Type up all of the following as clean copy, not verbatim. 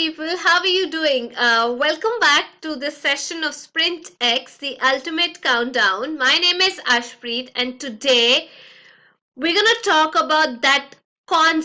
people, how are you doing? Welcome back to this session of Sprint X, the ultimate countdown. My name is Ashpreet, and today we're going to talk about that one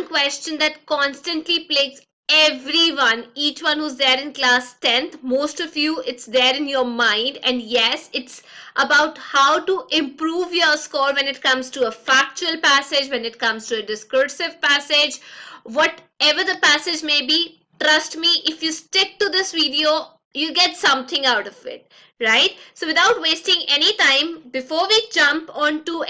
question that constantly plagues everyone, each one who's there in class 10th. Most of you, it's there in your mind, and yes, it's about how to improve your score when it comes to a factual passage, when it comes to a discursive passage, whatever the passage may be. Trust me, if you stick to this video, you get something out of it, right? So without wasting any time, before we jump on to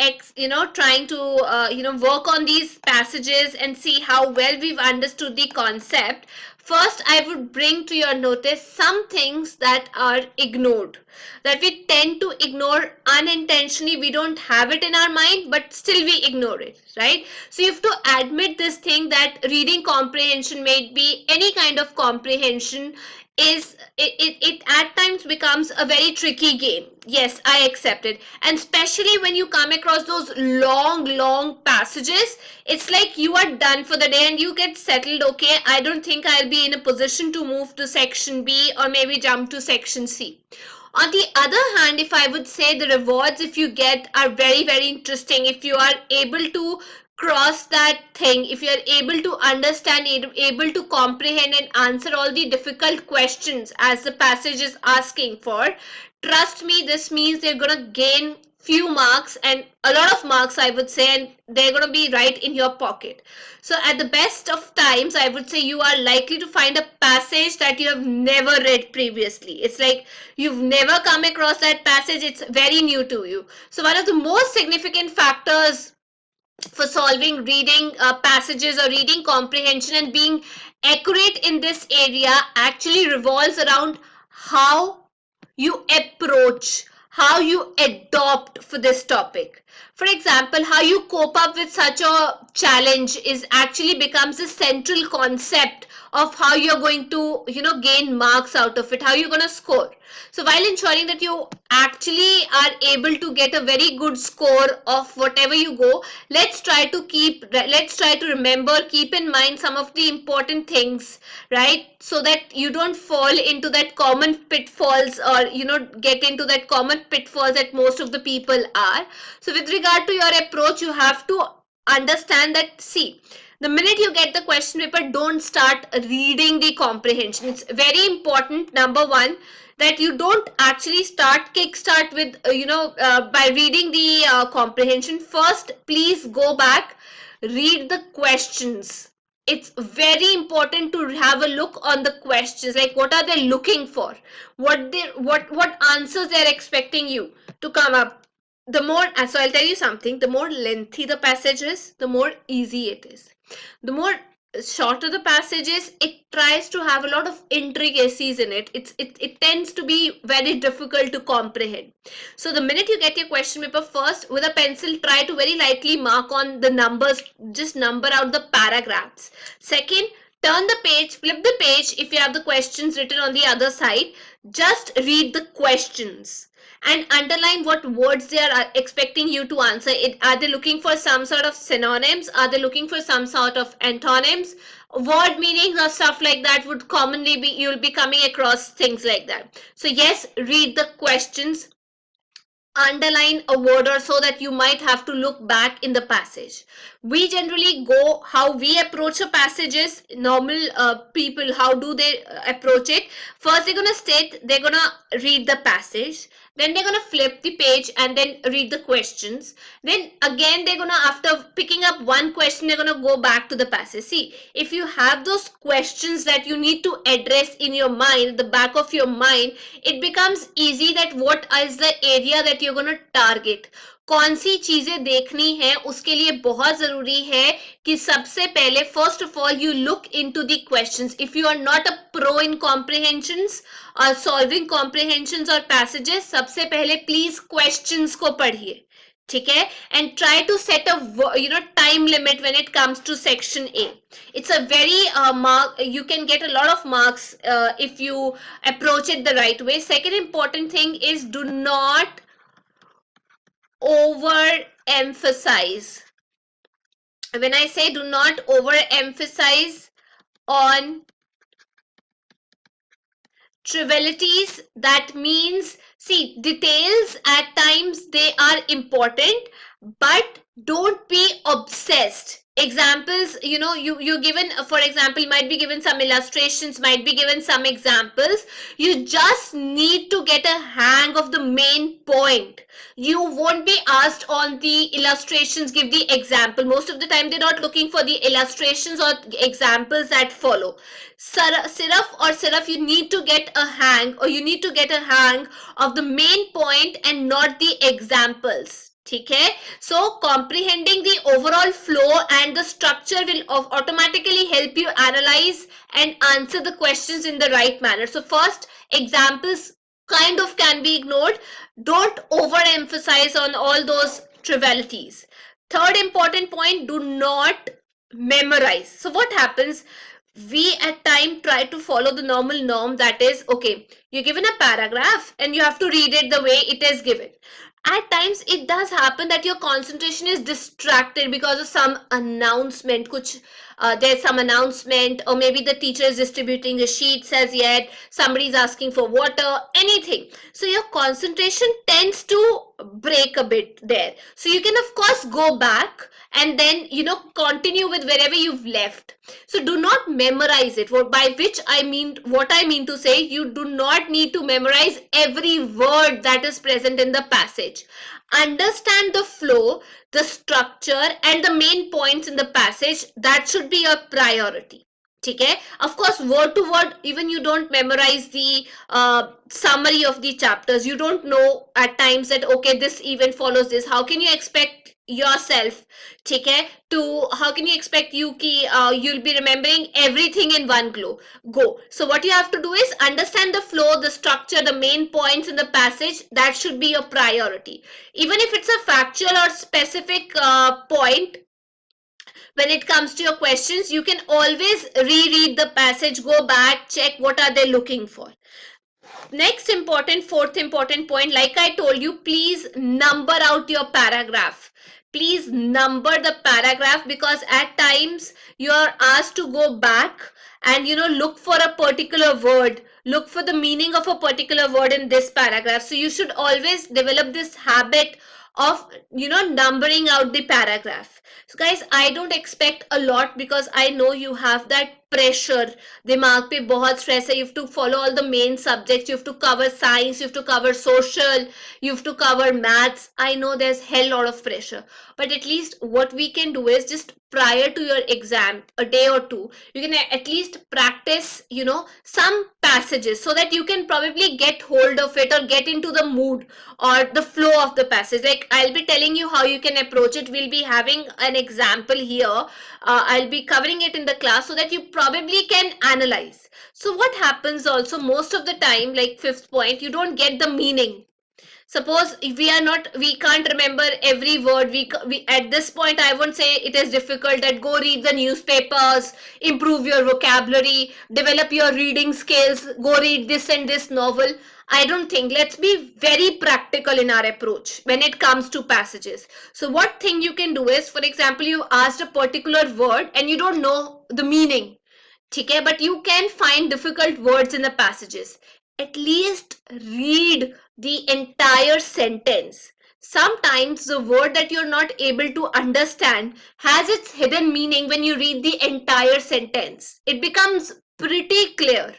trying to work on these passages and see how well we've understood the concept, first I would bring to your notice some things that are ignored, that we tend to ignore unintentionally. We don't have it in our mind, but still we ignore it, right? So you have to admit this thing, that reading comprehension, may be any kind of comprehension, it at times becomes a very tricky game. Yes, I accept it. And especially when you come across those long passages, it's like you are done for the day and you get settled. Okay, I don't think I'll be in a position to move to section B or maybe jump to section C. On the other hand, if I would say, the rewards if you get are very interesting. If you are able to cross that thing, if you are able to understand, able to comprehend and answer all the difficult questions as the passage is asking for, trust me, this means they're gonna gain few marks, and a lot of marks, I would say, and they're going to be right in your pocket. So at the best of times, I would say you are likely to find a passage that you have never read previously. It's like you've never come across that passage. It's very new to you. So one of the most significant factors for solving reading passages or reading comprehension and being accurate in this area actually revolves around how you approach, how you adopt for this topic. For example, how you cope up with such a challenge is actually becomes a central concept of how you're going to, gain marks out of it, how you're going to score. So while ensuring that you actually are able to get a very good score of whatever you go, let's try to remember, keep in mind some of the important things, right? So that you don't fall into that common pitfalls, or get into that common pitfalls that most of the people are. So with regard to your approach, you have to understand that, see, the minute you get the question paper, don't start reading the comprehension. It's very important, number one, that you don't actually kickstart with by reading the comprehension. First, please go back, read the questions. It's very important to have a look on the questions, like what are they looking for, what answers they're expecting you to come up. So I'll tell you something, the more lengthy the passage is, the more easy it is. The more shorter the passage is, it tries to have a lot of intricacies in it. It tends to be very difficult to comprehend. So the minute you get your question paper, first with a pencil, try to very lightly mark on the numbers, just number out the paragraphs. Second, turn the page, flip the page. If you have the questions written on the other side, just read the questions and underline what words they are expecting you to answer. Are they looking for some sort of synonyms? Are they looking for some sort of antonyms? Word meanings or stuff like that would commonly be, you'll be coming across things like that. So yes, read the questions, underline a word or so that you might have to look back in the passage. We generally go, how we approach a passage is, normal people, how do they approach it? First, they're going to read the passage. Then they're going to flip the page and then read the questions. Then again, they're going to, after picking up one question, they're going to go back to the passage. See, if you have those questions that you need to address in your mind, the back of your mind, it becomes easy that what is the area that you're going to target. कौन सी चीजें देखनी है, उसके लिए बहुत जरूरी है कि सबसे पहले, first of all, you look into the questions. If you are not a pro in comprehensions or solving comprehensions or passages, सबसे पहले please questions को पढ़िए, ठीक है? And try to set a time limit when it comes to section A. It's a very you can get a lot of marks if you approach it the right way. Second important thing is, do not overemphasize. When I say do not overemphasize on trivialities, that means, see, details at times they are important, but don't be obsessed. Examples, you're given, for example, might be given some illustrations, might be given some examples. You just need to get a hang of the main point. You won't be asked on the illustrations, give the example. Most of the time they're not looking for the illustrations or examples that follow. Siraf, you need to get a hang, or you need to get a hang of the main point and not the examples. Okay, so comprehending the overall flow and the structure will automatically help you analyze and answer the questions in the right manner. So first, examples kind of can be ignored. Don't overemphasize on all those trivialities. Third important point, do not memorize. So what happens, we at time try to follow the normal norm, that is, okay, you're given a paragraph and you have to read it the way it is given. At times it does happen that your concentration is distracted because of some announcement, there's some announcement, or maybe the teacher is distributing a sheet, says yet somebody is asking for water, anything. So your concentration tends to break a bit there. So you can of course go back and then continue with wherever you've left. So do not memorize it. By which I mean, what I mean to say, you do not need to memorize every word that is present in the passage. Understand the flow, the structure, and the main points in the passage. That should be your priority. Okay, of course, word to word, even you don't memorize the summary of the chapters. You don't know at times that, okay, this event follows this. How can you expect yourself, okay, how can you expect you'll be remembering everything in one go? So what you have to do is understand the flow, the structure, the main points in the passage. That should be your priority. Even if it's a factual or specific point, when it comes to your questions, you can always reread the passage, go back, check what are they looking for. Next fourth important point, like I told you, please number out your paragraph. Please number the paragraph, because at times you are asked to go back and look for a particular word, look for the meaning of a particular word in this paragraph. So you should always develop this habit of numbering out the paragraph. So guys, I don't expect a lot, because I know you have that pressure. दिमाग पे बहुत stress है. You have to follow all the main subjects. You have to cover science, you have to cover social, you have to cover maths. I know there's hell lot of pressure, but at least what we can do is, just prior to your exam, a day or two, you can at least practice some passages, so that you can probably get hold of it or get into the mood or the flow of the passage. Like, I'll be telling you how you can approach it. We'll be having an example here. I'll be covering it in the class, so that you probably can analyze. So what happens also, most of the time, like fifth point, you don't get the meaning. Suppose if we can't remember every word. We at this point, I won't say it is difficult, that go read the newspapers, improve your vocabulary, develop your reading skills, go read this and this novel. I don't think. Let's be very practical in our approach when it comes to passages. So what thing you can do is, for example, you asked a particular word and you don't know the meaning. Okay, but you can find difficult words in the passages. At least read the entire sentence. Sometimes the word that you're not able to understand has its hidden meaning when you read the entire sentence. It becomes pretty clear.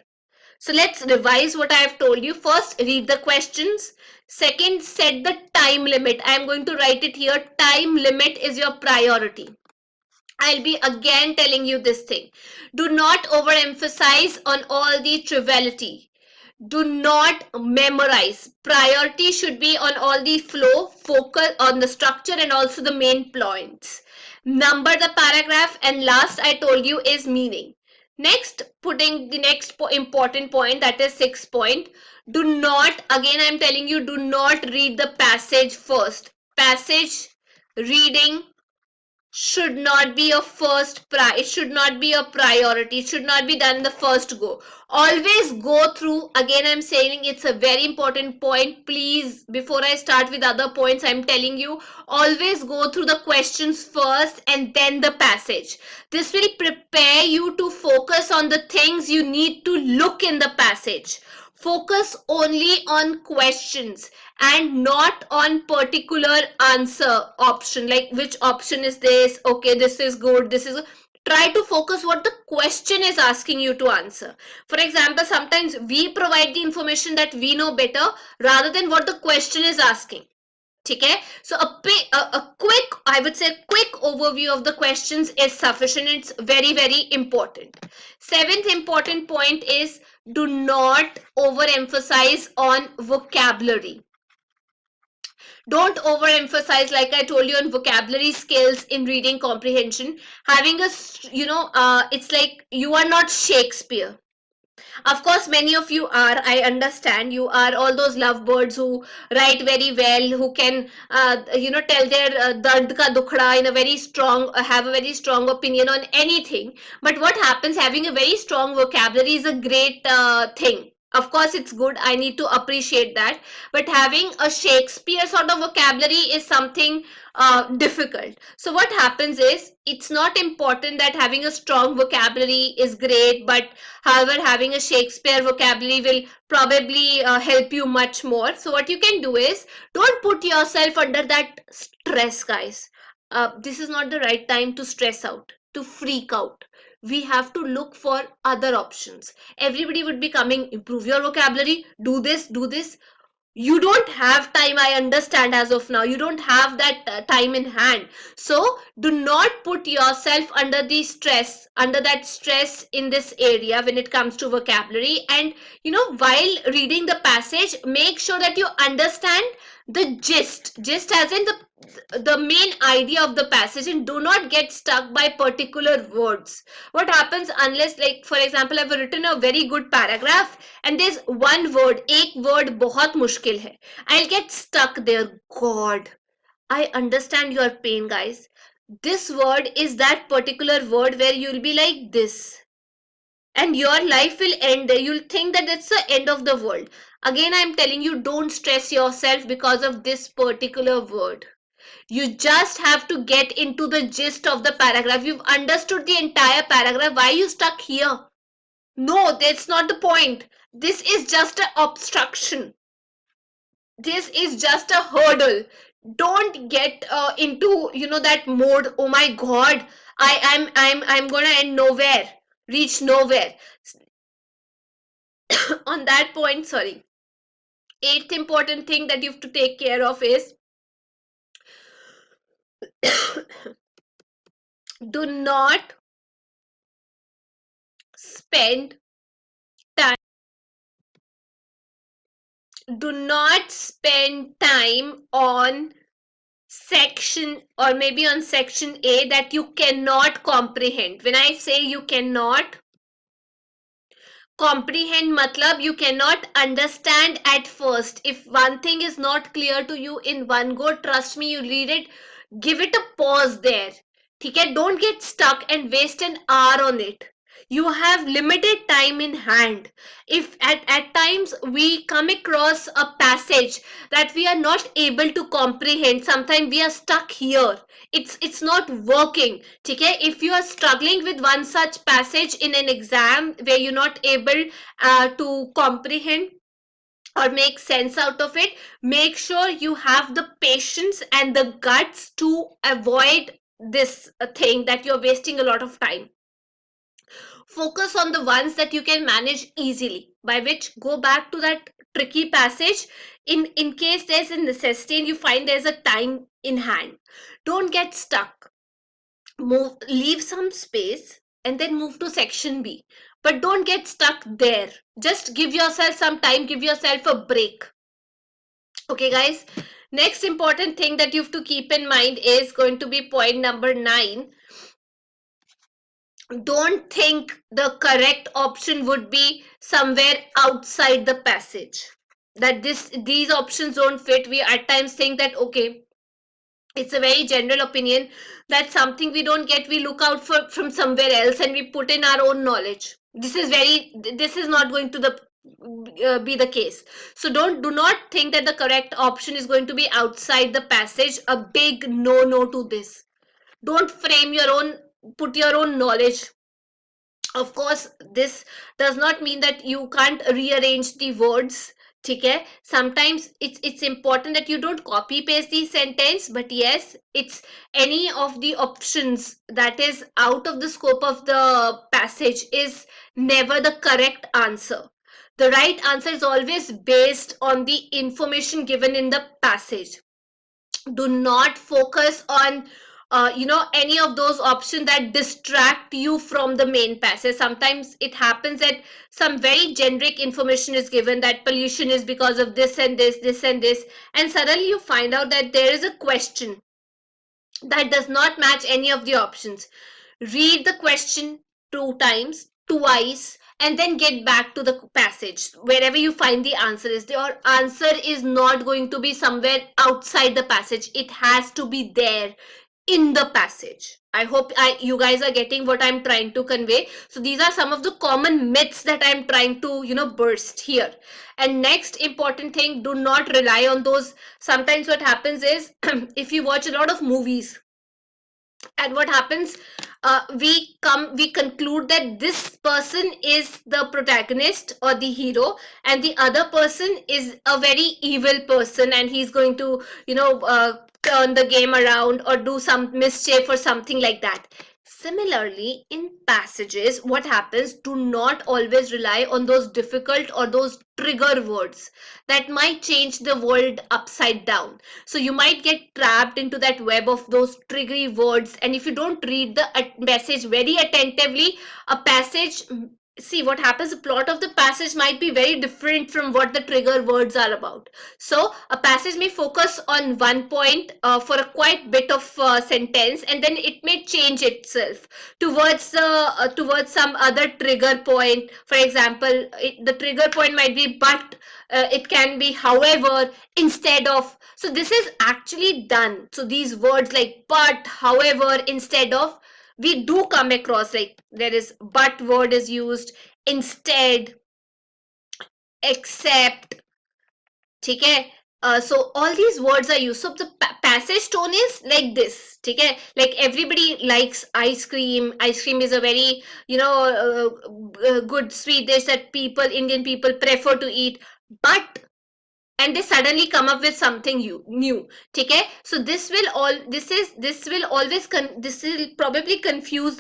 So let's revise what I have told you. First, read the questions. Second, set the time limit. I am going to write it here. Time limit is your priority. I'll be again telling you this thing. Do not overemphasize on all the triviality. Do not memorize. Priority should be on all the flow, focus on the structure, and also the main points. Number the paragraph, and last I told you is meaning. Next, putting the next important point, that is 6th point. Do not, again I'm telling you, do not read the passage first. Passage reading should not be it should not be a priority. It should not be done in the first go. Always go through, again I'm saying, it's a very important point. Please, before I start with other points, I'm telling you, always go through the questions first and then the passage. This will prepare you to focus on the things you need to look in the passage. focus only on questions and not on particular answer option, like which option is this, okay, this is good, this is good. Try to focus what the question is asking you to answer. For example, sometimes we provide the information that we know better rather than what the question is asking. Okay, so a quick, I would say quick overview of the questions is sufficient. It's very important. Seventh important point is do not overemphasize on vocabulary. Don't overemphasize, like I told you, on vocabulary skills in reading comprehension. Having a, it's like you are not Shakespeare. Of course, many of you are. I understand you are all those lovebirds who write very well, who can, tell their dard ka dukhda in a very strong, have a very strong opinion on anything. But what happens? Having a very strong vocabulary is a great thing. Of course, it's good. I need to appreciate that. But having a Shakespeare sort of vocabulary is something difficult. So what happens is, it's not important that having a strong vocabulary is great, but however, having a Shakespeare vocabulary will probably help you much more. So what you can do is, don't put yourself under that stress, guys. This is not the right time to stress out, to freak out. We have to look for other options. Everybody would be coming, improve your vocabulary, do this, do this. You don't have time, I understand, as of now you don't have that time in hand. So do not put yourself under the stress, under that stress in this area when it comes to vocabulary. And while reading the passage, make sure that you understand the gist as in the main idea of the passage, and do not get stuck by particular words. What happens, unless, like for example, I've written a very good paragraph and there's one word, एक word बहुत मुश्किल है, I'll get stuck there. God, I understand your pain, guys. This word is that particular word where you'll be like this, and your life will end there. You'll think that it's the end of the world. Again, I'm telling you, don't stress yourself because of this particular word. You just have to get into the gist of the paragraph. You've understood the entire paragraph. Why are you stuck here? No, that's not the point. This is just an obstruction. This is just a hurdle. Don't get into that mode. Oh my God, I'm gonna end nowhere, reach nowhere. On that point, sorry. Eighth important thing that you have to take care of is do not spend time. Do not spend time on section, or maybe on section A, that you cannot comprehend. When I say you cannot comprehend, matlab you cannot understand at first. If one thing is not clear to you in one go, trust me, you read it, give it a pause there. Okay, don't get stuck and waste an hour on it. You have limited time in hand. If at times we come across a passage that we are not able to comprehend, sometimes we are stuck here, it's not working. Okay, if you are struggling with one such passage in an exam where you're not able to comprehend or make sense out of it, make sure you have the patience and the guts to avoid this thing that you're wasting a lot of time. Focus on the ones that you can manage easily, by which go back to that tricky passage in case there's a necessity and you find there's a time in hand. Don't get stuck. Move, leave some space and then move to section B, but don't get stuck there. Just give yourself some time, give yourself a break. Okay, guys, next important thing that you have to keep in mind is going to be point number 9. Don't think the correct option would be somewhere outside the passage, that these options don't fit. We at times think that, okay, it's a very general opinion, that something we don't get, we look out for from somewhere else and we put in our own knowledge. This is not going to be the case. So do not think that the correct option is going to be outside the passage. A big no to this. Don't frame your own, put your own knowledge Of course, this does not mean that you can't rearrange the words. Okay, sometimes it's important that you don't copy paste the sentence, but yes, it's any of the options that is out of the scope of the passage is never the correct answer. The right answer is always based on the information given in the passage. Do not focus on any of those options that distract you from the main passage. Sometimes it happens that some very generic information is given, that pollution is because of this and this and this, and suddenly you find out that there is a question that does not match any of the options. Read the question two times, twice, and then get back to the passage. Wherever you find the answer is, your answer is not going to be somewhere outside the passage. It has to be there in the passage. I hope you guys are getting what I'm trying to convey. So these are some of the common myths that I'm trying to, burst here. And next important thing, do not rely on those. Sometimes what happens is if you watch a lot of movies, and what happens, we conclude that this person is the protagonist or the hero, and the other person is a very evil person, and he's going to turn the game around or do some mischief or something like that. Similarly, in passages, what happens, do not always rely on those difficult or those trigger words that might change the world upside down. So you might get trapped into that web of those triggery words, and if you don't read the message very attentively, a passage, see what happens, the plot of the passage might be very different from what the trigger words are about. So a passage may focus on one point for a quite bit of sentence, and then it may change itself towards some other trigger point. For example, the trigger point might be but, it can be however, instead of. So this is actually done. So these words like but, however, instead of, we do come across, like there is but word is used, instead, except. Okay, so all these words are used. So the passage tone is like this. Okay, like everybody likes ice cream. Ice cream is a very good sweet dish that Indian people prefer to eat. But, and they suddenly come up with something new. Okay, so this will always this will probably confuse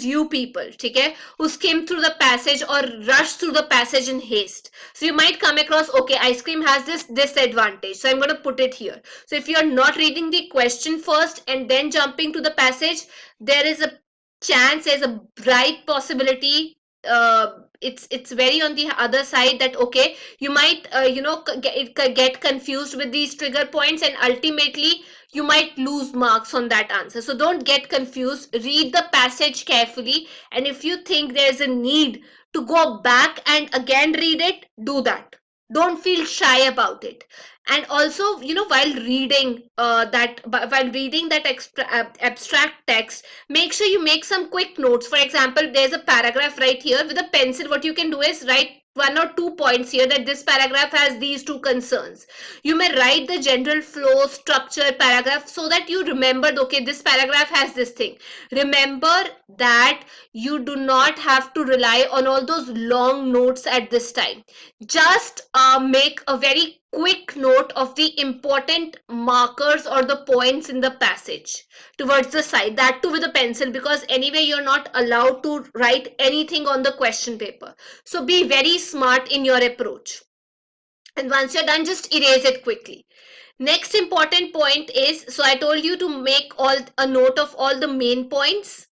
you people, okay, who skim through the passage or rush through the passage in haste. So you might come across, okay, ice cream has this disadvantage, so I'm going to put it here. So if you're not reading the question first and then jumping to the passage, there is a chance, there's a bright possibility, it's very on the other side, that okay, you might get confused with these trigger points, and ultimately you might lose marks on that answer. So don't get confused, read the passage carefully, and if you think there's a need to go back and again read it, do that. Don't feel shy about it. And also, while reading that abstract text, make sure you make some quick notes. For example, there's a paragraph right here. With a pencil, what you can do is write one or two points here, that this paragraph has these two concerns. You may write the general flow, structure, paragraph, so that you remember, okay, this paragraph has this thing. Remember that you do not have to rely on all those long notes at this time. Just make a very quick note of the important markers or the points in the passage towards the side, that too with a pencil, because anyway you're not allowed to write anything on the question paper. So be very smart in your approach, and once you're done, just erase it quickly. Next important point is, so I told you to make a note of all the main points,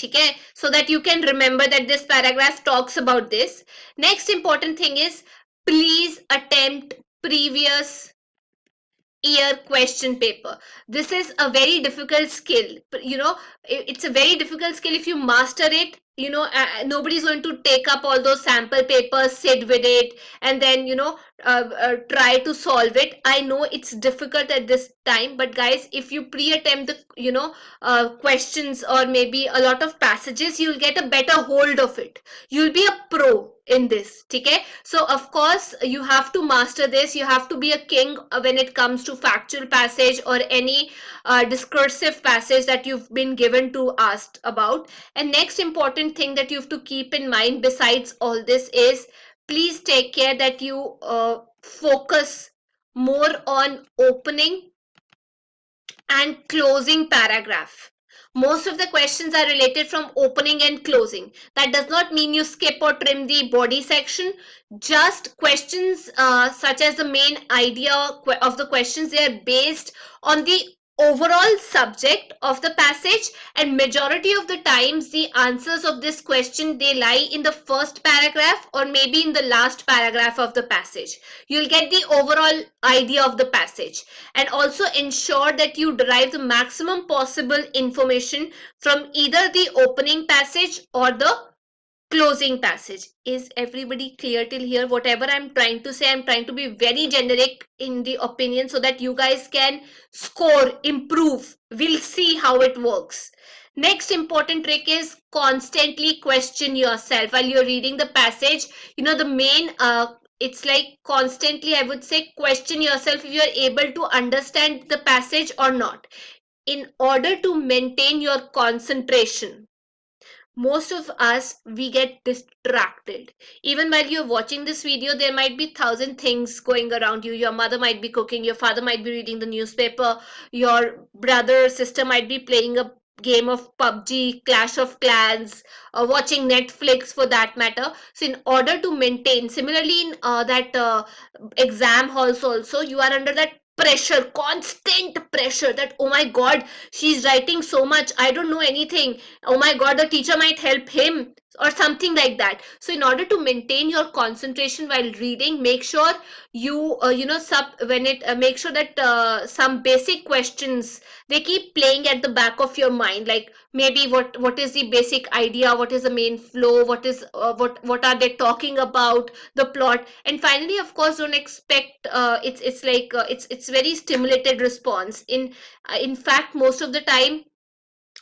okay, so that you can remember that this paragraph talks about this. Next important thing is, please attempt previous year question paper. This is a very difficult skill. It's a very difficult skill. If you master it, nobody's going to take up all those sample papers, sit with it, and then try to solve it. I know it's difficult at this time, but guys, if you pre-attempt the questions or maybe a lot of passages, you'll get a better hold of it. You'll be a pro in this. Okay, so of course you have to master this. You have to be a king when it comes to factual passage or any discursive passage that you've been given to asked about. And next important thing that you have to keep in mind besides all this is, please take care that you focus more on opening and closing paragraph. Most of the questions are related from opening and closing. That does not mean you skip or trim the body section. Just questions such as the main idea of the questions, they are based on the overall subject of the passage, and majority of the times the answers of this question, they lie in the first paragraph or maybe in the last paragraph of the passage. You'll get the overall idea of the passage, and also ensure that you derive the maximum possible information from either the opening passage or the closing passage. Is everybody clear till here? Whatever I'm trying to say, I'm trying to be very generic in the opinion so that you guys can score, improve. We'll see how it works. Next important trick is constantly question yourself while you're reading the passage. The main it's like constantly, I would say, question yourself if you're able to understand the passage or not, in order to maintain your concentration. Most of us, we get distracted. Even while you're watching this video, there might be thousand things going around you. Your mother might be cooking, your father might be reading the newspaper, your brother or sister might be playing a game of PUBG, Clash of Clans, or watching Netflix for that matter. So in order to maintain, similarly in that exam halls also, you are under that pressure, constant pressure, that oh my god, she's writing so much, I don't know anything, oh my god, the teacher might help him or something like that. So in order to maintain your concentration while reading, make sure you sub when it make sure that some basic questions, they keep playing at the back of your mind, like maybe what is the basic idea, what is the main flow, what are they talking about, the plot. And finally, of course, don't expect it's like it's very stimulated response. In fact, most of the time,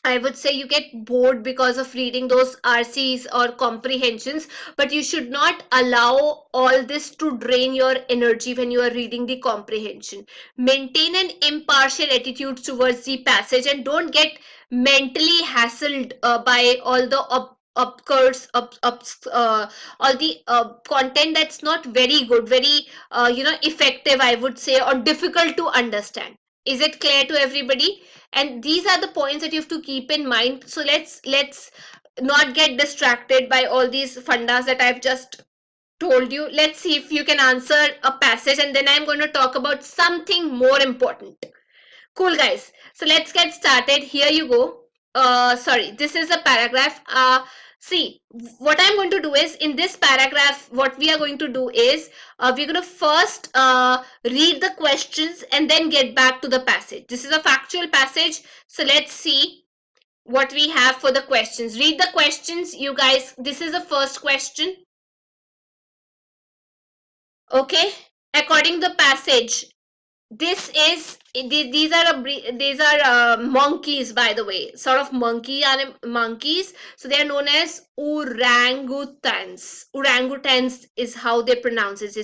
I would say you get bored because of reading those RCs or comprehensions, but you should not allow all this to drain your energy when you are reading the comprehension. Maintain an impartial attitude towards the passage and don't get mentally hassled by all the all the content that's not very good, very effective, I would say, or difficult to understand. Is it clear to everybody? And these are the points that you have to keep in mind. So let's not get distracted by all these fundas that I've just told you. Let's see if you can answer a passage, and then I'm going to talk about something more important. Cool, guys. So let's get started. Here you go. Sorry, this is a paragraph. See, what I'm going to do is, in this paragraph, what we are going to do is, we're going to first read the questions and then get back to the passage. This is a factual passage. So let's see what we have for the questions. Read the questions, you guys. This is the first question. Okay. According to the passage, this is these are monkeys, by the way, sort of monkeys. So they are known as orangutans. Orangutans is how they pronounce it.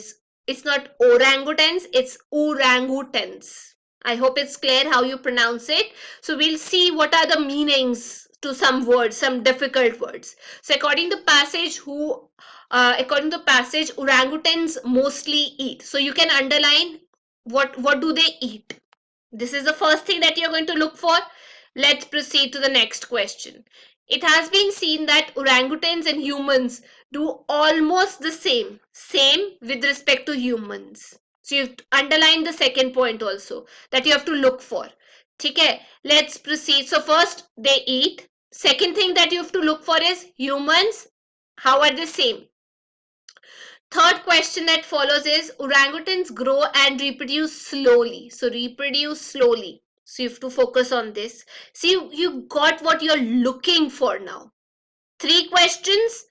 It's not orangutans, it's orangutans. I hope it's clear how you pronounce it. So we'll see what are the meanings to some words, some difficult words. So according to passage, orangutans mostly eat. So you can underline what do they eat. This is the first thing that you're going to look for. Let's proceed to the next question. It has been seen that orangutans and humans do almost the same with respect to humans. So you've underlined the second point also that you have to look for. Okay, let's proceed. So first, they eat. Second thing that you have to look for is humans. How are they same? Third question that follows is, orangutans grow and reproduce slowly. So reproduce slowly. So you have to focus on this. See, you got what you're looking for now. 3 questions.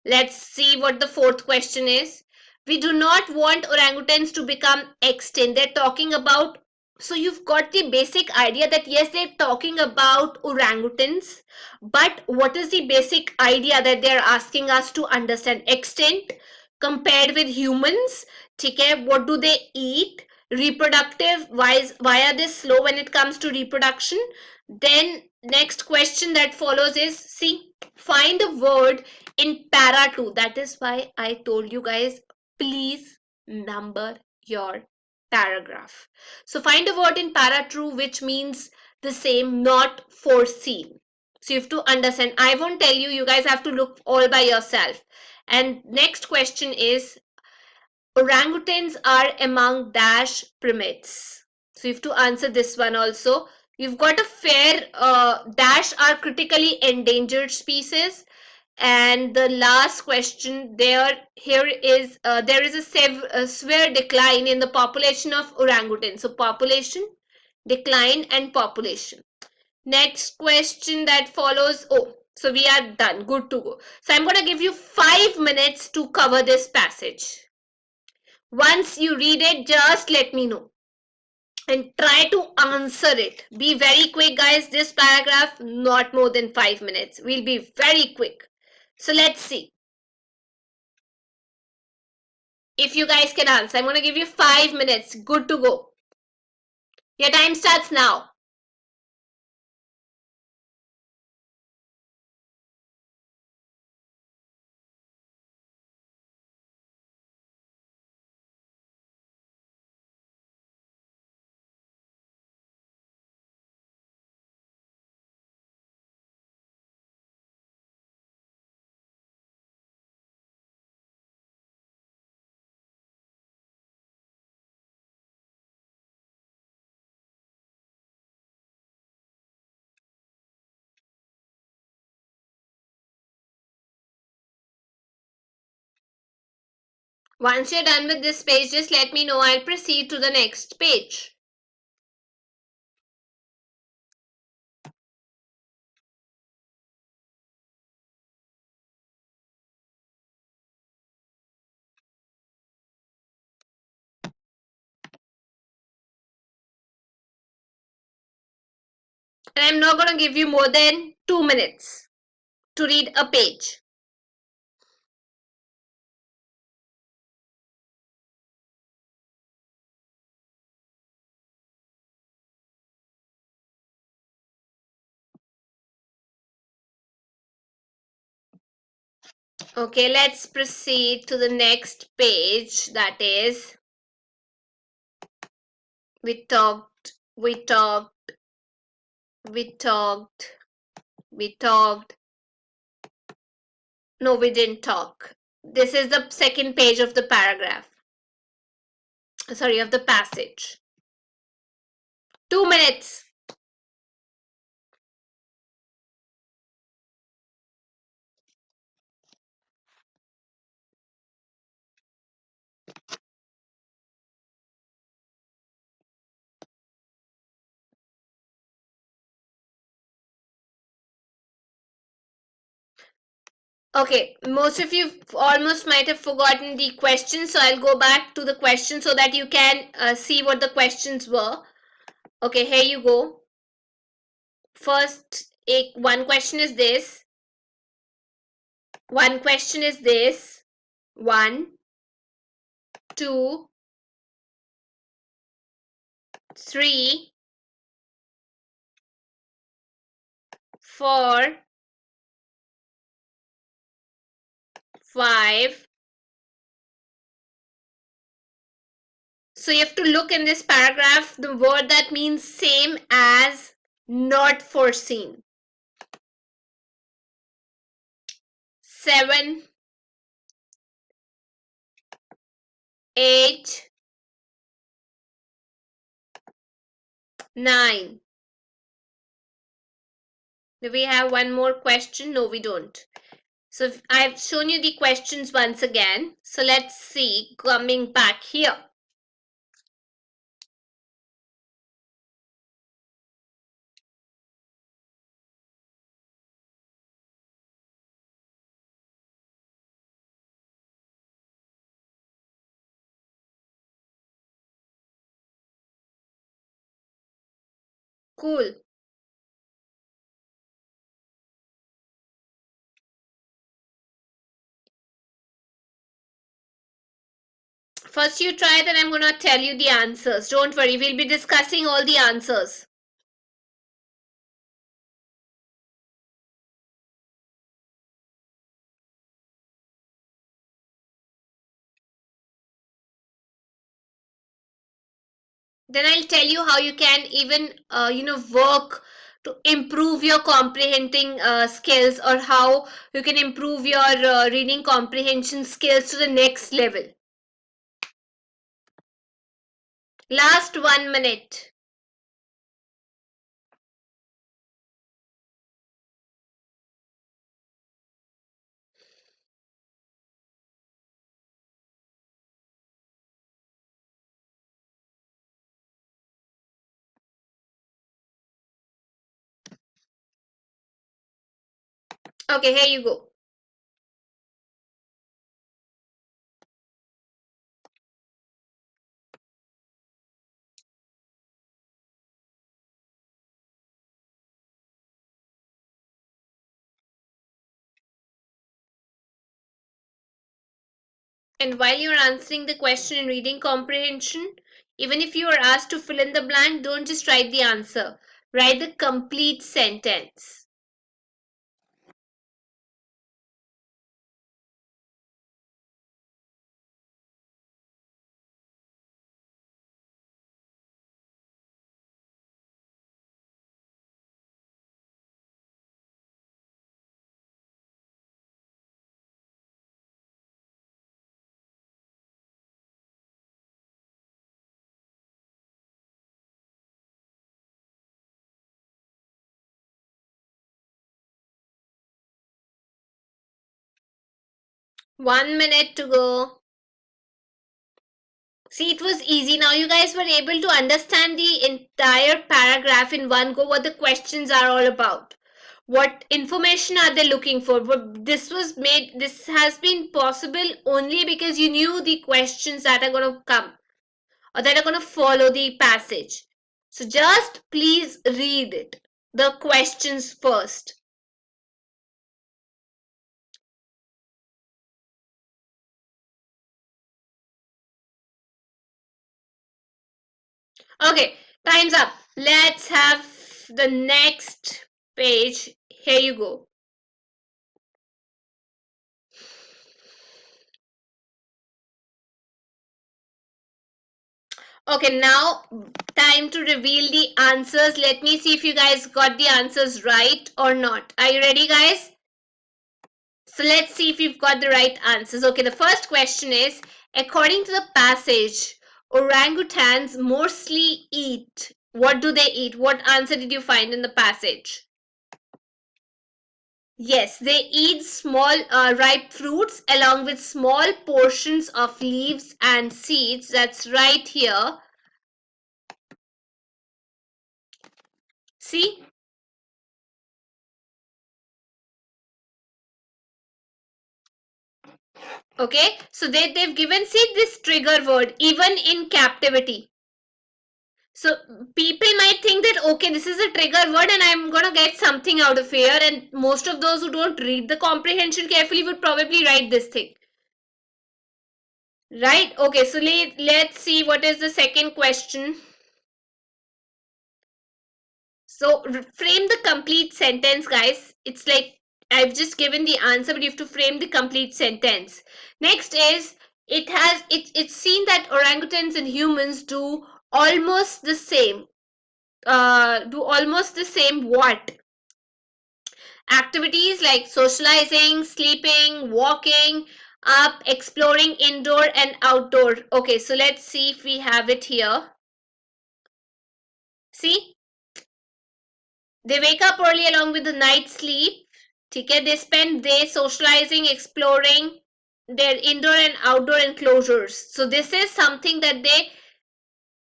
Let's see what the fourth question is. We do not want orangutans to become extinct. They're talking about, so you've got the basic idea that yes, they're talking about orangutans, but what is the basic idea that they're asking us to understand? Extinct compared with humans. Okay, what do they eat? Reproductive, why are they slow when it comes to reproduction? Then next question that follows is, see, find a word in para 2. That is why I told you guys, please number your paragraph. So find a word in para 2 which means the same, not foreseen. So you have to understand. I won't tell you, you guys have to look all by yourself. And next question is, orangutans are among dash primates. So you have to answer this one also. You've got a fair dash are critically endangered species. And the last question there is there is a severe decline in the population of orangutan. So population, decline, and population. Next question that follows. Oh, so we are done. Good to go. So I'm going to give you 5 minutes to cover this passage. Once you read it, just let me know and try to answer it. Be very quick, guys. This paragraph, not more than 5 minutes. We'll be very quick. So let's see if you guys can answer. I'm going to give you 5 minutes. Good to go. Your time starts now. Once you're done with this page, just let me know. I'll proceed to the next page. And I'm not going to give you more than 2 minutes to read a page. Okay, let's proceed to the next page. That is, we talked, we talked, we talked, we talked. No, we didn't talk. This is the second page of the paragraph. Sorry, of the passage. 2 minutes. Okay, most of you almost might have forgotten the questions, so I'll go back to the questions so that you can see what the questions were. Okay, here you go. First, one question is this. One question is this. 1, 2, 3, 4, 5. So you have to look in this paragraph the word that means same as not foreseen. 7, 8, 9. Do we have one more question? No, we don't. So I've shown you the questions once again. So let's see, coming back here. Cool. First you try, then I'm gonna tell you the answers. Don't worry, we'll be discussing all the answers. Then I'll tell you how you can even, work to improve your comprehending skills, or how you can improve your reading comprehension skills to the next level. Last 1 minute. Okay, here you go. And while you're answering the question in reading comprehension, even if you are asked to fill in the blank, don't just write the answer. Write the complete sentence. One minute to go. See, it was easy. Now you guys were able to understand the entire paragraph in one go, what the questions are all about. What information are they looking for? This has been possible only because you knew the questions that are going to come, or that are going to follow the passage. So just please read it, the questions first. Okay, time's up. Let's have the next page. Here you go. Okay, now time to reveal the answers. Let me see if you guys got the answers right or not. Are you ready, guys? So let's see if you've got the right answers. Okay, the first question is, according to the passage, orangutans mostly eat. What do they eat? What answer did you find in the passage? Yes, they eat small ripe fruits along with small portions of leaves and seeds. That's right here. See? Okay, so they've given, see, this trigger word, even in captivity. So people might think that, okay, this is a trigger word and I'm gonna get something out of here, and most of those who don't read the comprehension carefully would probably write this thing. Right? Okay, so let's see what is the second question. So frame the complete sentence, guys. It's like I've just given the answer, but you have to frame the complete sentence. Next is, it's seen that orangutans and humans do almost the same. Do almost the same what? Activities like socializing, sleeping, walking, up, exploring indoor and outdoor. Okay, so let's see if we have it here. See, they wake up early along with the night sleep. Okay, they spend days socializing, exploring their indoor and outdoor enclosures. So this is something that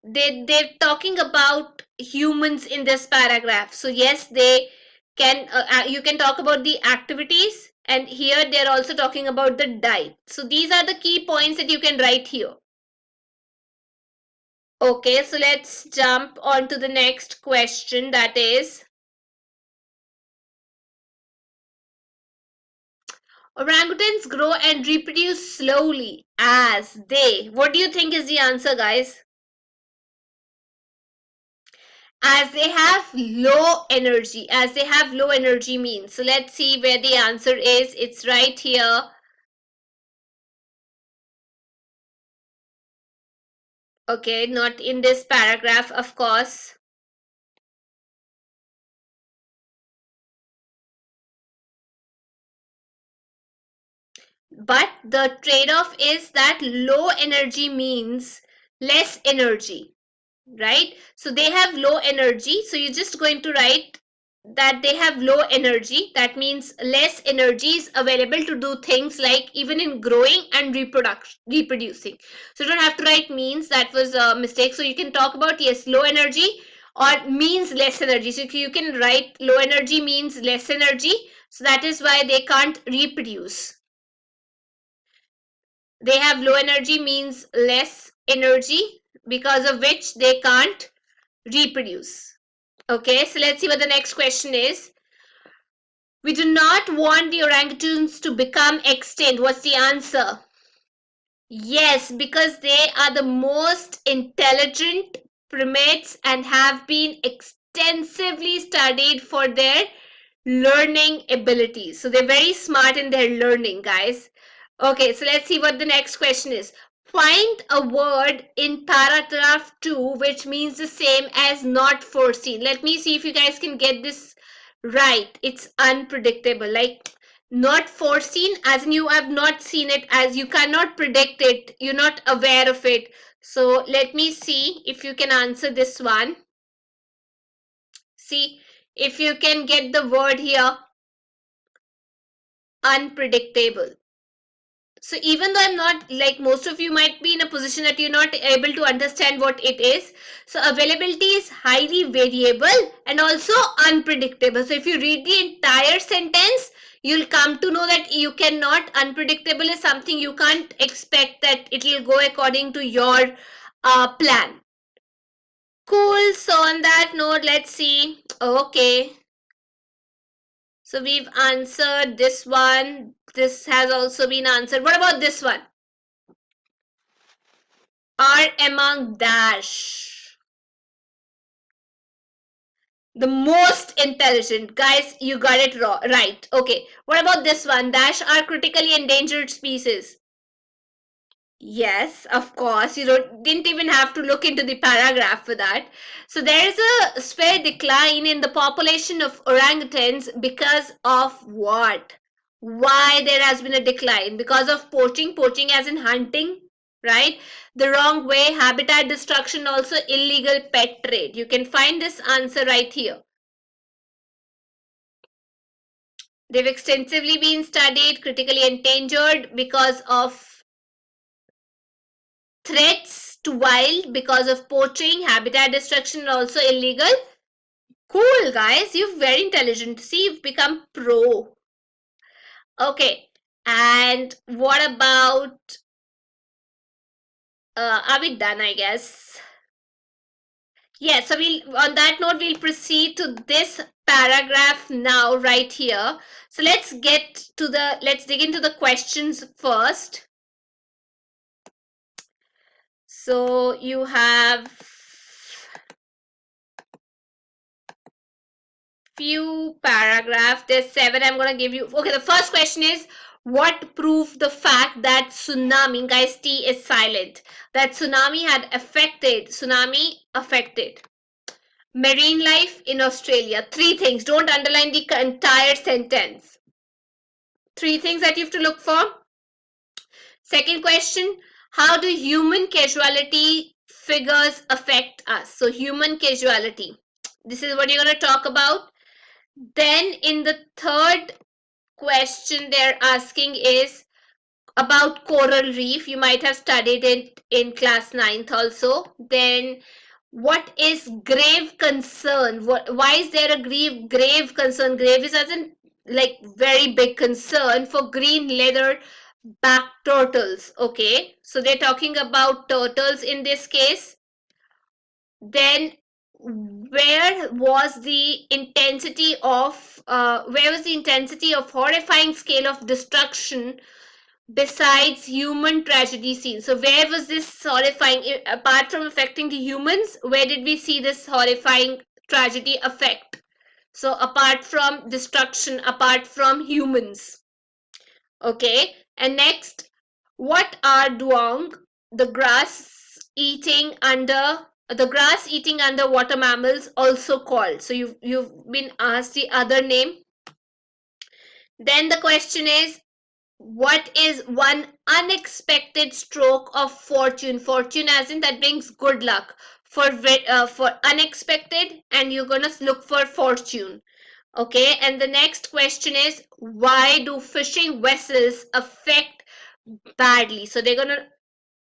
they're talking about humans in this paragraph. So yes, they can you can talk about the activities, and here they're also talking about the diet. So these are the key points that you can write here. Okay, so let's jump on to the next question, that is, orangutans grow and reproduce slowly as they. What do you think is the answer, guys? As they have low energy. As they have low energy means. So let's see where the answer is. It's right here. Okay, not in this paragraph, of course. But the trade-off is that low energy means less energy, right? So they have low energy. So you're just going to write that they have low energy. That means less energy is available to do things like even in growing and reproducing. So you don't have to write means. That was a mistake. So you can talk about, yes, low energy or means less energy. So you can write low energy means less energy. So that is why they can't reproduce. They have low energy means less energy, because of which they can't reproduce. Okay, so let's see what the next question is. We do not want the orangutans to become extinct. What's the answer? Yes, because they are the most intelligent primates and have been extensively studied for their learning abilities. So they're very smart in their learning, guys. Okay, so let's see what the next question is. Find a word in paragraph 2 which means the same as not foreseen. Let me see if you guys can get this right. It's unpredictable. Like, not foreseen as in you have not seen it, as you cannot predict it. You're not aware of it. So let me see if you can answer this one. See if you can get the word here. Unpredictable. So even though I'm not, like most of you might be in a position that you're not able to understand what it is. So availability is highly variable and also unpredictable. So if you read the entire sentence, you'll come to know that you cannot, unpredictable is something you can't expect that it will go according to your plan. Cool. So on that note, let's see. Okay. So we've answered this one. This has also been answered. What about this one? Are among dash the most intelligent. Guys, you got it right. Okay, what about this one? Dash are critically endangered species. Yes, of course. You didn't even have to look into the paragraph for that. So there is a severe decline in the population of orangutans because of what? Why there has been a decline? Because of poaching. Poaching as in hunting, right? The wrong way, habitat destruction, also illegal pet trade. You can find this answer right here. They've extensively been studied, critically endangered because of threats to wild, because of poaching, habitat destruction, and also illegal. Cool, guys. You're very intelligent. See, you've become pro. Okay. And what about, are we done, I guess? Yes, so on that note, we'll proceed to this paragraph now, right here. So let's dig into the questions first. So you have few paragraphs. There's 7. I'm gonna give you. Okay, the first question is, what proved the fact that tsunami, guys, T is silent, that tsunami affected marine life in Australia? 3 things. Don't underline the entire sentence. 3 things that you have to look for. Second question, how do human casualty figures affect us? So human casualty. This is what you're going to talk about. Then in the third question they're asking is about coral reef. You might have studied it in class 9th also. Then what is grave concern? Why is there a grave concern? Grave is as in like very big concern for green leather back turtles. Okay, so they're talking about turtles in this case. then where was the intensity of horrifying scale of destruction besides human tragedy scenes? So where was this horrifying, apart from affecting the humans, where did we see this horrifying tragedy affect? So apart from destruction, apart from humans. Okay, and next, what are duong, the grass eating underwater mammals, also called? So you've been asked the other name. Then the question is, what is one unexpected stroke of fortune? Fortune as in that brings good luck. For unexpected, and you're gonna look for fortune. Okay, and the next question is, why do fishing vessels affect badly? So they're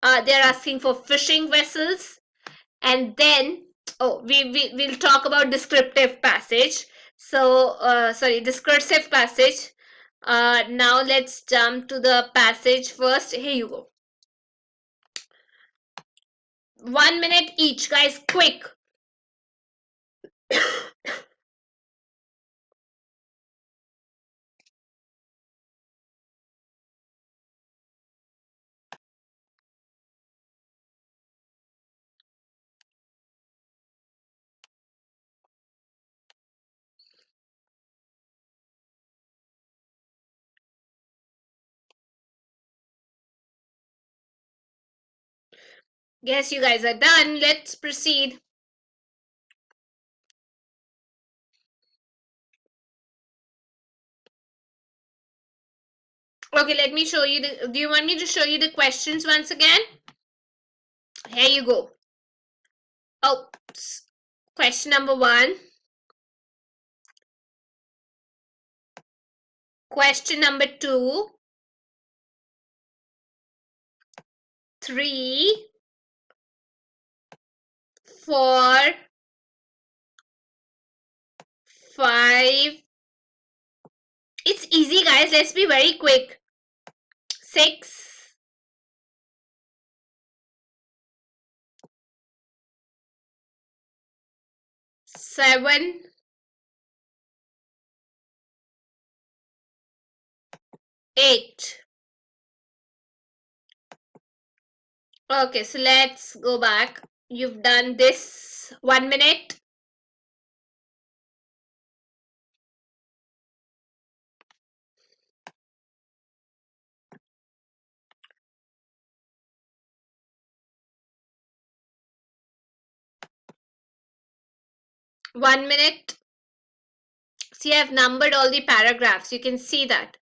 asking for fishing vessels, and then we'll talk about descriptive passage. So sorry, discursive passage. Now let's jump to the passage first. Here you go. 1 minute each, guys, quick. Guess you guys are done. Let's proceed. Okay, let me show you do you want me to show you the questions once again? Here you go. Oh, question number 1. Question number 2. 3. 4. 5. It's easy, guys. Let's be very quick. 6. 7. 8. Okay, so let's go back. You've done this 1 minute. One minute. See, I've numbered all the paragraphs. You can see that.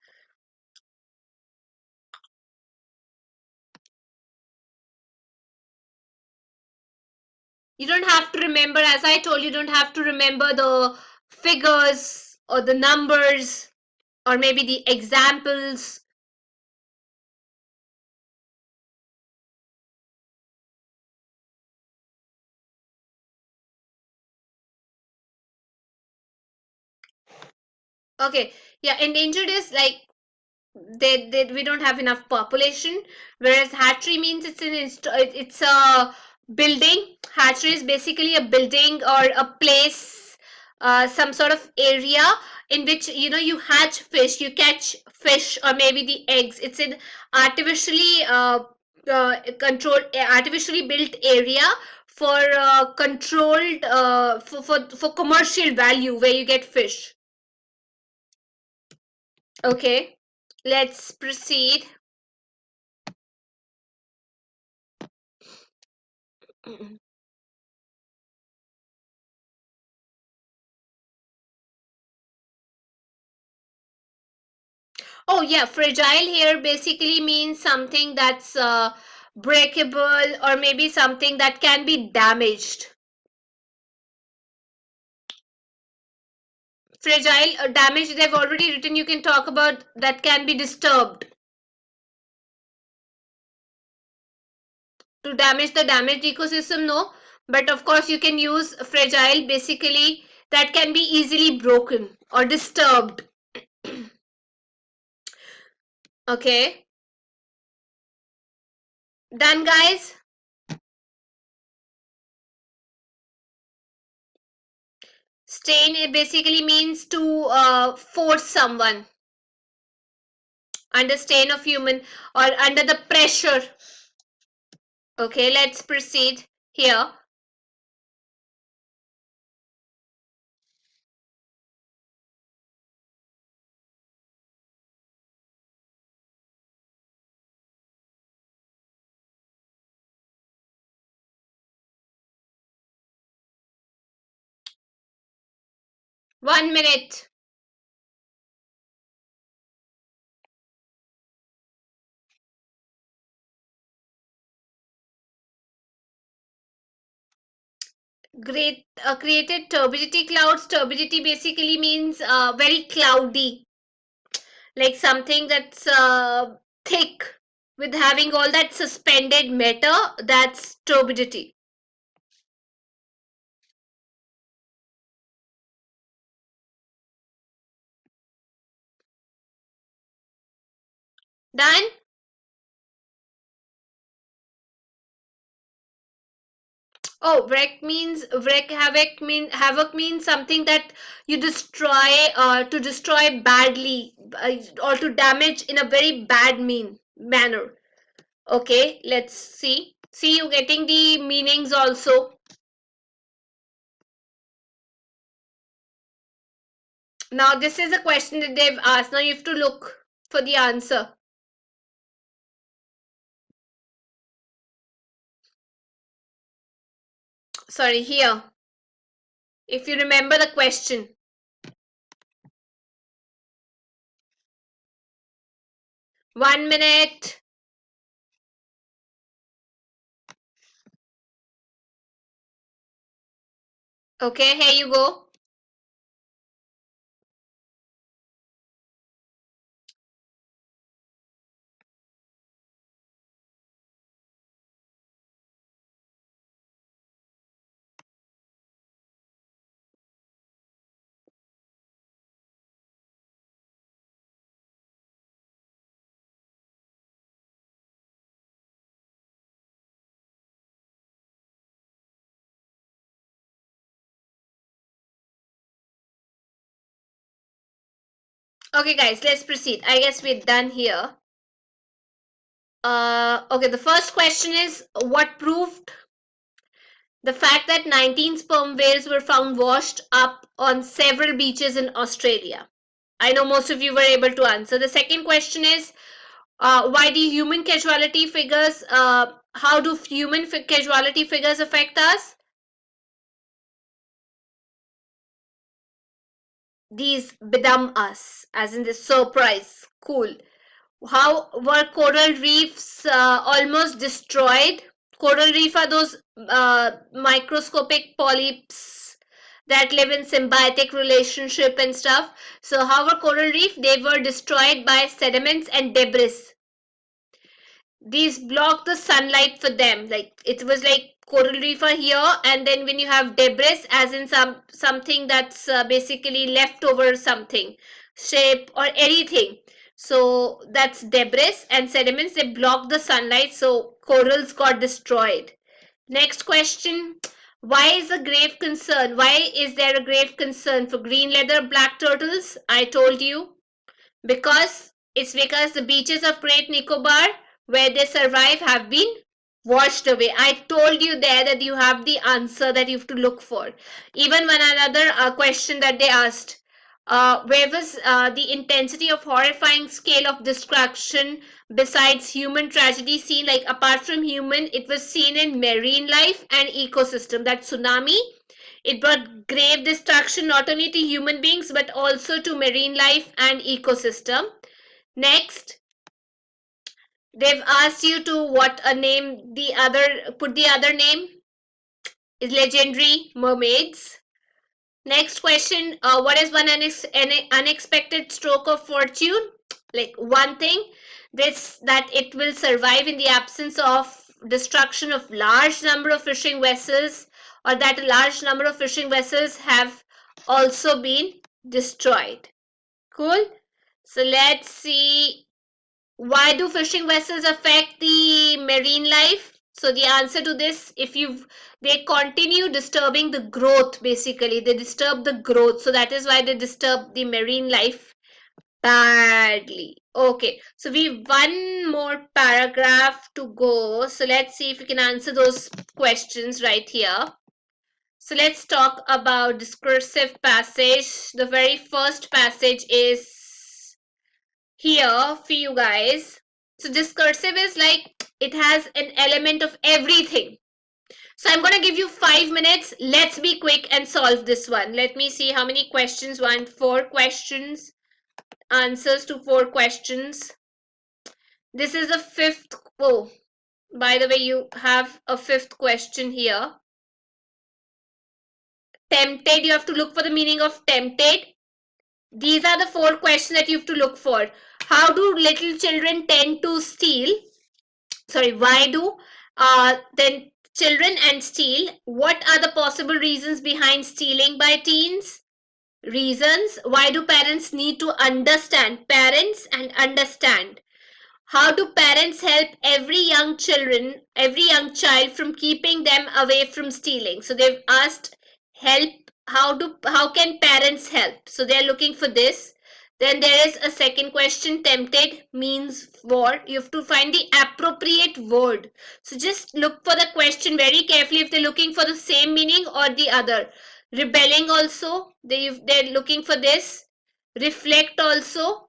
You don't have to remember, as I told you, don't have to remember the figures or the numbers or maybe the examples. Okay, yeah, endangered is like we don't have enough population, whereas hatchery means it's a building. Hatchery is basically a building or a place, some sort of area in which you hatch fish, you catch fish or maybe the eggs. It's an artificially controlled, artificially built area for controlled for commercial value where you get fish. Okay, let's proceed. Oh yeah, fragile here basically means something that's breakable or maybe something that can be damaged. Fragile or damaged, they've already written, you can talk about that can be disturbed. To damage the damaged ecosystem, no. But of course you can use fragile, basically that can be easily broken or disturbed. Okay. Done, guys? Strain, it basically means to force someone under strain of human or under the pressure. Okay, let's proceed here. One minute. Created turbidity clouds. Turbidity basically means very cloudy, like something that's thick with having all that suspended matter. That's turbidity. Done. Oh, havoc means something that you destroy, to destroy badly, or to damage in a very bad manner. Okay, let's see. See, you getting the meanings also. Now this is a question that they've asked. Now you have to look for the answer. Sorry, here. If you remember the question. 1 minute. Okay, here you go. Okay, guys, let's proceed. I guess we're done here. Okay, the first question is what proved the fact that 19 sperm whales were found washed up on several beaches in Australia? I know most of you were able to answer. The second question is why do human casualty figures, how do human casualty figures affect us? These bedam us, as in the surprise. Cool. How were coral reefs almost destroyed? Coral reef are those microscopic polyps that live in symbiotic relationship and stuff. So how were coral reef? They were destroyed by sediments and debris. These block the sunlight for them. Like it was like coral reef are here, and then when you have debris, as in something that's basically leftover something shape or anything, so that's debris and sediments. They block the sunlight, so corals got destroyed. Next question. Why is a grave concern? Why is there a grave concern for green leather black turtles? I told you, because the beaches of Great Nicobar where they survive have been washed away. I told you there that you have the answer that you have to look for. Even one another question that they asked, where was the intensity of horrifying scale of destruction besides human tragedy seen? Like apart from human, it was seen in marine life and ecosystem. That tsunami, it brought grave destruction not only to human beings but also to marine life and ecosystem. Next, they've asked you to what a name the other, put the other name is legendary mermaids. Next question, what is one unexpected stroke of fortune? Like one thing, this that it will survive in the absence of destruction of large number of fishing vessels, or that a large number of fishing vessels have also been destroyed. Cool. So let's see. Why do fishing vessels affect the marine life? So the answer to this, they continue disturbing the growth, basically. They disturb the growth. So that is why they disturb the marine life badly. Okay, so we've one more paragraph to go. So let's see if we can answer those questions right here. So let's talk about discursive passage. The very first passage is here for you guys. So discursive is like it has an element of everything. So I'm going to give you 5 minutes. Let's be quick and solve this one. Let me see how many questions. 4 questions. Answers to 4 questions. This is the fifth. Oh, by the way, you have a fifth question here. Tempted, you have to look for the meaning of tempted. These are the 4 questions that you have to look for. How do little children tend to steal? Sorry, why do then children and steal? What are the possible reasons behind stealing by teens? Reasons. Why do parents need to understand? Parents and understand. How do parents help every young child from keeping them away from stealing? So they've asked help. How can parents help? So they're looking for this. Then there is a second question. Tempted means what? You have to find the appropriate word. So just look for the question very carefully if they're looking for the same meaning or the other. Rebelling also, they're looking for this. Reflect also.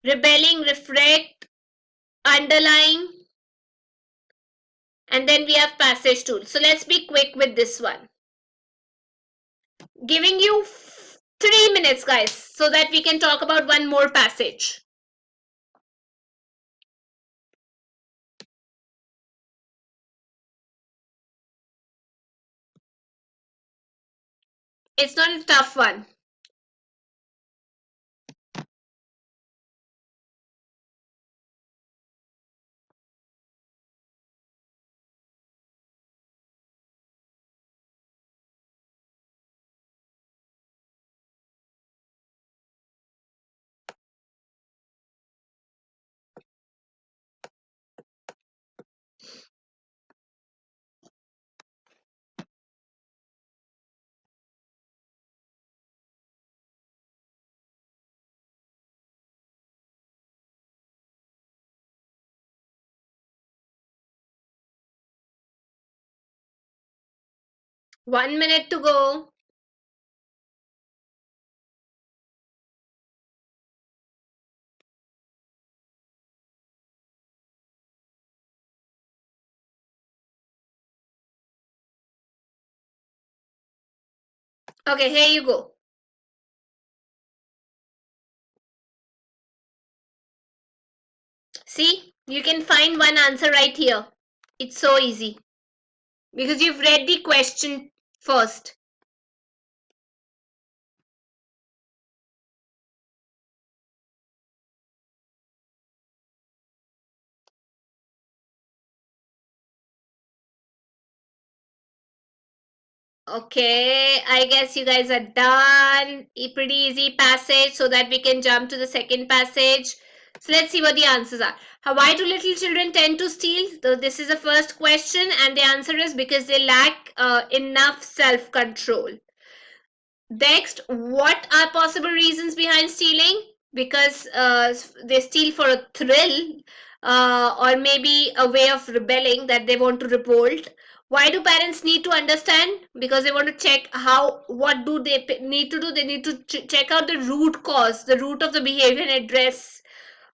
Rebelling, reflect, underline, and then we have passage tool. So let's be quick with this one. Giving you 3 minutes, guys, so that we can talk about one more passage. It's not a tough one. One minute to go. Okay, here you go. See, you can find one answer right here. It's so easy because you've read the question first. Okay, I guess you guys are done. A pretty easy passage so that we can jump to the second passage. So let's see what the answers are. Why do little children tend to steal? So this is the first question, and the answer is because they lack enough self-control. Next, what are possible reasons behind stealing? Because they steal for a thrill or maybe a way of rebelling that they want to revolt. Why do parents need to understand? Because they want to check what do they need to do? They need to check out the root cause, the root of the behavior, and address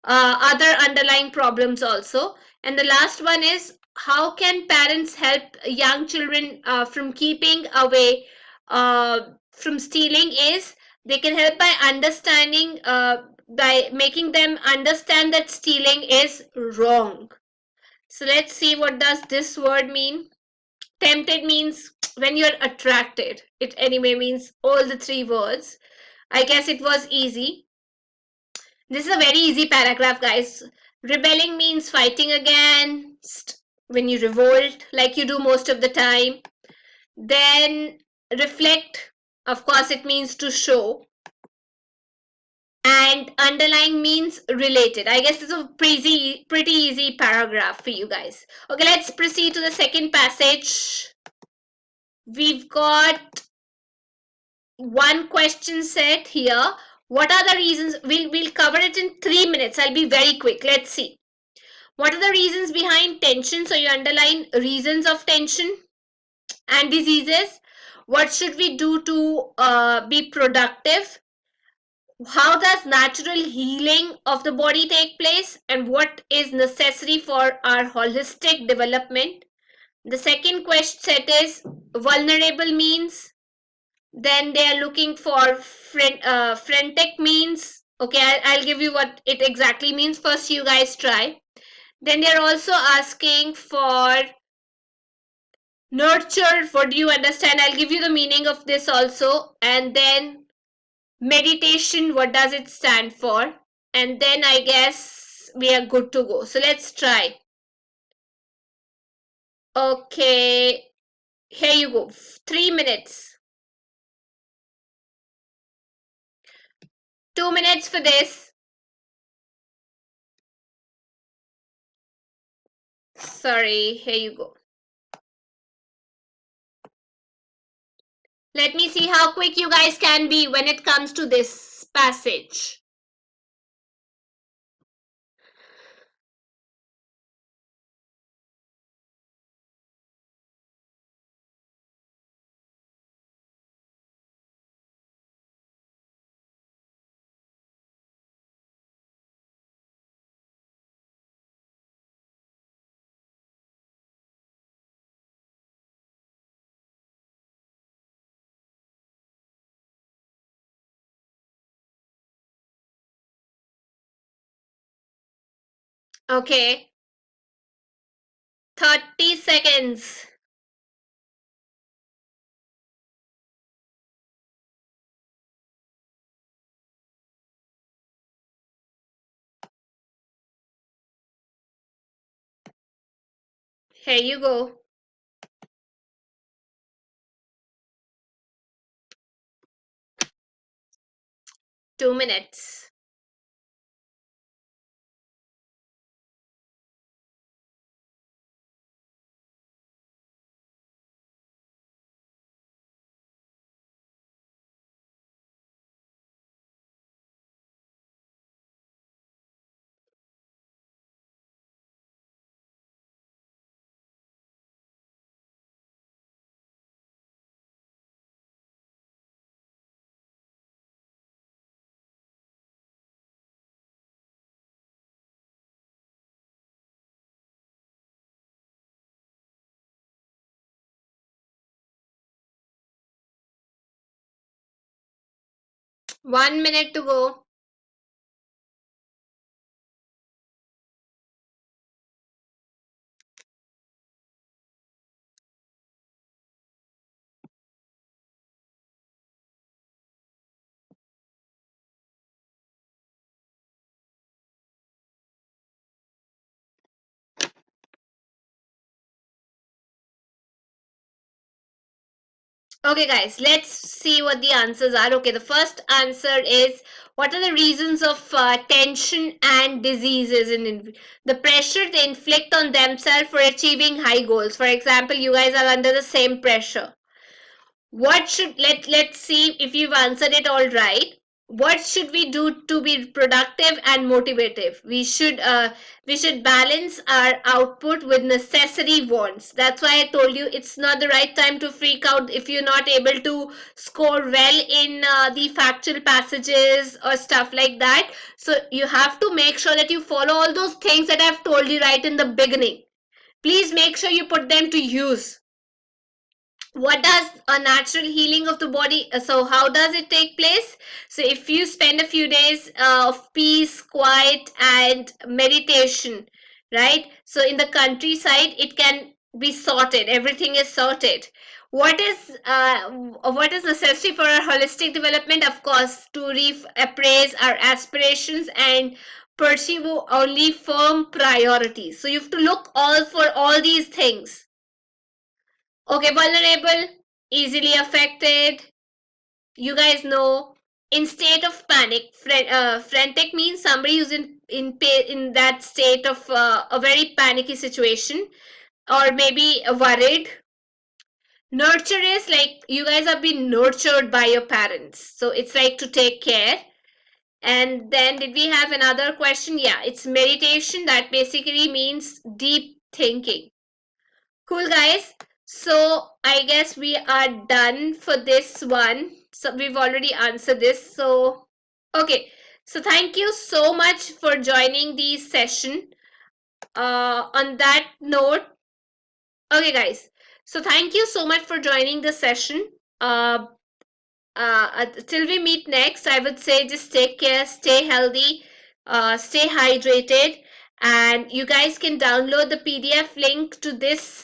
other underlying problems also. And the last one is, how can parents help young children from keeping away from stealing? Is they can help by understanding, by making them understand that stealing is wrong. So let's see, what does this word mean? Tempted means when you're attracted. It anyway means all the 3 words. I guess it was easy. This is a very easy paragraph, guys. Rebelling means fighting against, when you revolt, like you do most of the time. Then reflect, of course, it means to show. and underlying means related. I guess it's a pretty easy paragraph for you guys. Okay, let's proceed to the second passage. We've got one question set here. What are the reasons? We'll cover it in 3 minutes. I'll be very quick. Let's see. What are the reasons behind tension? So you underline reasons of tension and diseases. What should we do to be productive? How does natural healing of the body take place, and what is necessary for our holistic development? The second question set is vulnerable means. Then they are looking for frantic means. Okay, I'll give you what it exactly means. First, you guys try. Then they're also asking for nurture. What do you understand? I'll give you the meaning of this also. And then meditation, what does it stand for? And then I guess we are good to go. So let's try. Okay, here you go. 3 minutes. 2 minutes for this. Sorry, here you go. Let me see how quick you guys can be when it comes to this passage. Okay, 30 seconds. Here you go. Two minutes. One minute to go. Okay, guys, let's see what the answers are. Okay, the first answer is what are the reasons of tension and diseases in the pressure they inflict on themselves for achieving high goals. For example, you guys are under the same pressure. What should let's see if you've answered it all right. What should we do to be productive and motivative? We should balance our output with necessary wants. That's why I told you it's not the right time to freak out if you're not able to score well in the factual passages or stuff like that. So you have to make sure that you follow all those things that I've told you right in the beginning. Please make sure you put them to use. What does a natural healing of the body, so how does it take place? So if you spend a few days of peace, quiet and meditation, right? So in the countryside it can be sorted, everything is sorted. What is necessary for our holistic development? Of course, to reappraise our aspirations and pursue only firm priorities. So you have to look all for all these things. Okay, vulnerable, easily affected. You guys know in state of panic. Frantic means somebody who's in that state of a very panicky situation, or maybe worried. Nurture is like you guys have been nurtured by your parents, so it's like to take care. And then did we have another question? Yeah, it's meditation. That basically means deep thinking. Cool, guys. So I guess we are done for this one. So we've already answered this. So, okay. So thank you so much for joining the session. On that note, okay, guys. So thank you so much for joining the session. Till we meet next, I would say just take care, stay healthy, stay hydrated, and you guys can download the PDF link to this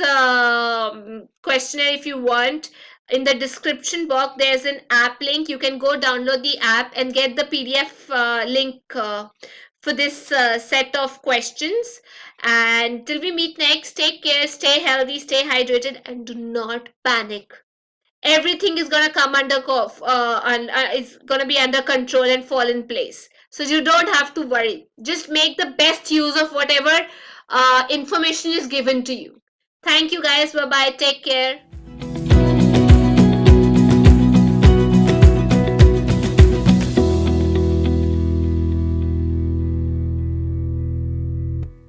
questionnaire if you want. In the description box, there's an app link. You can go download the app and get the PDF link for this set of questions. And till we meet next, take care, stay healthy, stay hydrated, and do not panic. Everything is gonna come under and is gonna be under control and fall in place. So you don't have to worry. Just make the best use of whatever information is given to you. Thank you guys. Bye bye. Take care.